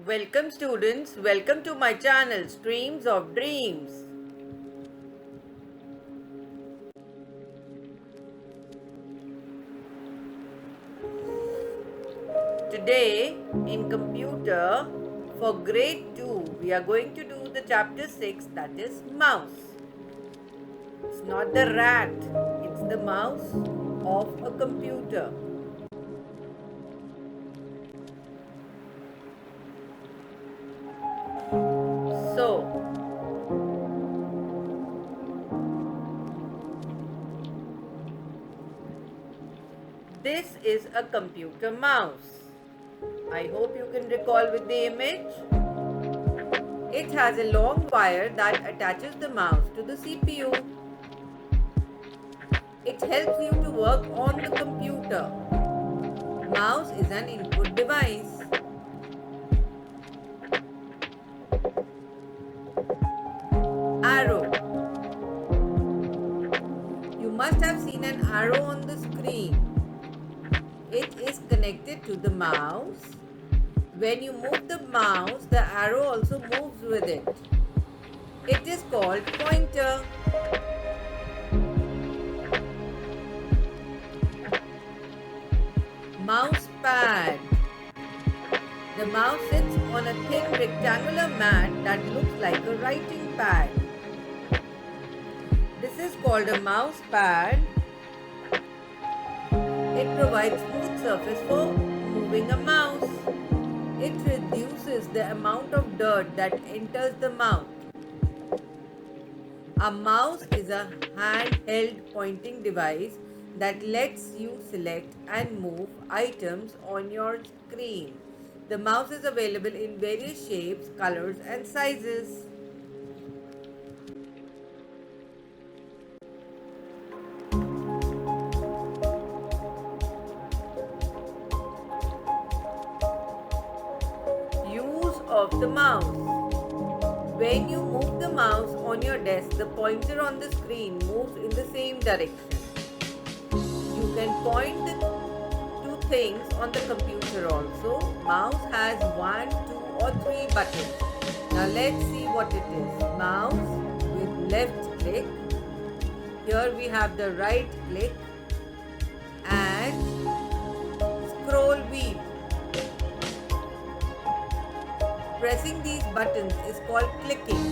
Welcome students, welcome to my channel Streams of Dreams. Today in computer for grade 2 we are going to do the chapter 6, that is mouse. It's not the rat, it's the mouse of a computer. So this is a computer mouse. I hope you can recall with the image. It has a long wire that attaches the mouse to the CPU. It helps you to work on the computer. Mouse is an input device. Arrow. You must have seen an arrow on the screen. It is connected to the mouse. When you move the mouse, the arrow also moves with it. It is called pointer. Mouse pad. The mouse sits on a thin rectangular mat that looks like a writing pad. This is called a mouse pad. It provides smooth surface for moving a mouse. It reduces the amount of dirt that enters the mouth. A mouse is a handheld pointing device that lets you select and move items on your screen. The mouse is available in various shapes, colors, and sizes. Use of the mouse. When you move the mouse on your desk, the pointer on the screen moves in the same direction. You can point the two things on the computer also. Mouse has 1, 2 or 3 buttons. Now let's see what it is. Mouse with left click. Here we have the right click and scroll wheel. Pressing these buttons is called clicking.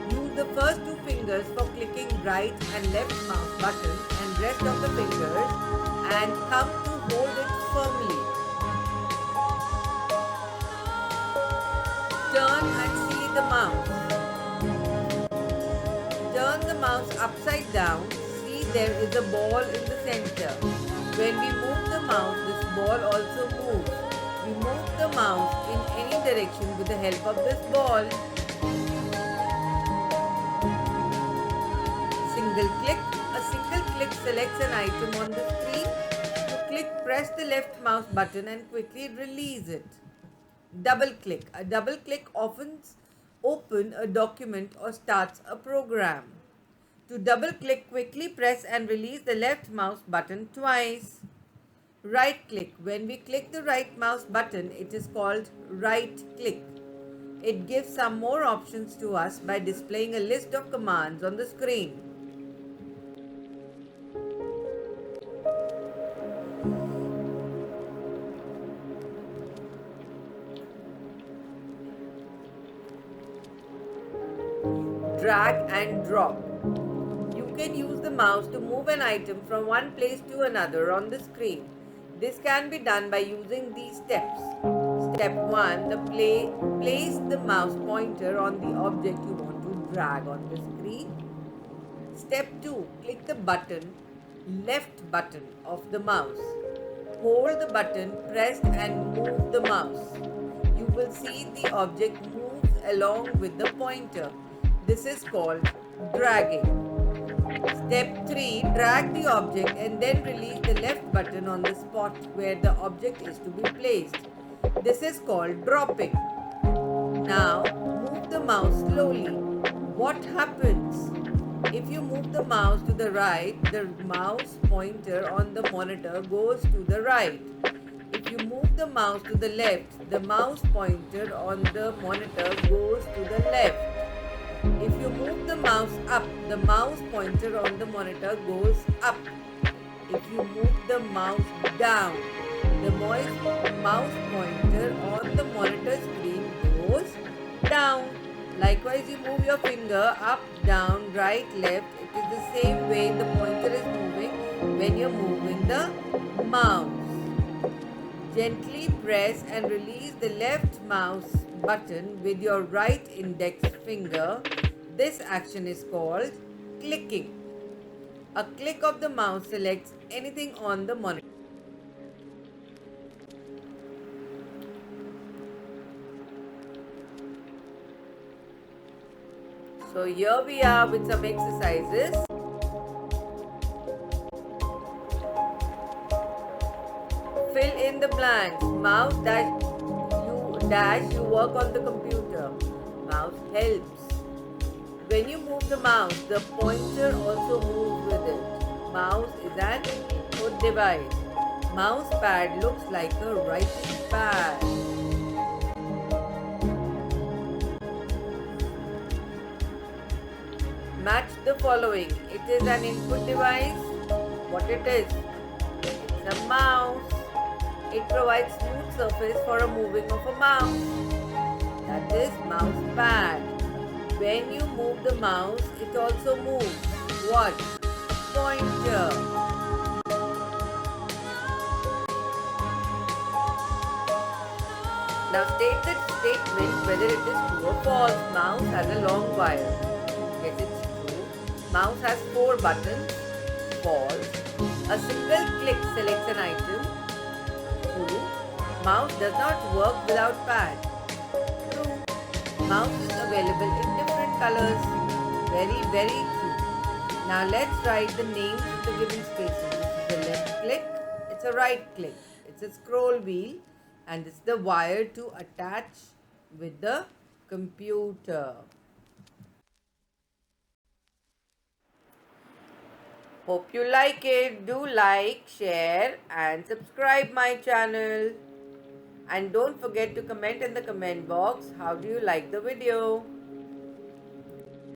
Use the first 2 fingers for clicking right and left mouse buttons and rest of the fingers and thumb to hold it firmly. Turn and see the mouse. Turn the mouse upside down. See there is a ball in the center. When we move the mouse, this ball also moves. We move the mouse in any direction with the help of this ball. Single click. A single click selects an item on the screen. To click, press the left mouse button and quickly release it. Double click. A double click often opens a document or starts a program. To double click, quickly press and release the left mouse button twice. Right click. When we click the right mouse button, it is called right click. It gives some more options to us by displaying a list of commands on the screen. Drag and drop. You can use the mouse to move an item from one place to another on the screen. This can be done by using these steps. Step 1. Place the mouse pointer on the object you want to drag on the screen. Step 2. Click the left button of the mouse. Hold the button pressed and move the mouse. You will see the object moves along with the pointer. This is called dragging. Step 3. Drag the object and then release the left button on the spot where the object is to be placed. This is called dropping. Now, move the mouse slowly. What happens? If you move the mouse to the mouse pointer on the monitor goes to the right. If you move the mouse to the left, the mouse pointer on the monitor goes to the left. If you move the mouse up, the mouse pointer on the monitor goes up. If you move the mouse down, the mouse pointer on the monitor screen goes down. Likewise, you move your finger up, down, right, left. It is the same way the pointer is moving when you're moving the mouse. Gently press and release the left mouse button with your right index finger. This action is called clicking. A click of the mouse selects anything on the monitor. So here we are with some exercises. Fill in the blanks. Mouse dash you work on the computer. Mouse helps. When you move the mouse, the pointer also moves with it. Mouse is an input device. Mouse pad looks like a writing pad. Match the following. It is an input device. What it is? It's a mouse. It provides smooth surface for a moving of a mouse. That is mouse pad. When you move the mouse, it also moves. What? Pointer. Now state the statement whether it is true or false. Mouse has a long wire. Yes, it's true. Mouse has 4 buttons. False. A single click selects an item. True. Mouse does not work without pad. True. Mouse is available in different colors. Very, very true. Now let's write the names of the given spaces. This is the left click. It's a right click. It's a scroll wheel. And this is the wire to attach with the computer. Hope you like it. Do like, share and subscribe my channel. And don't forget to comment in the comment box how do you like the video.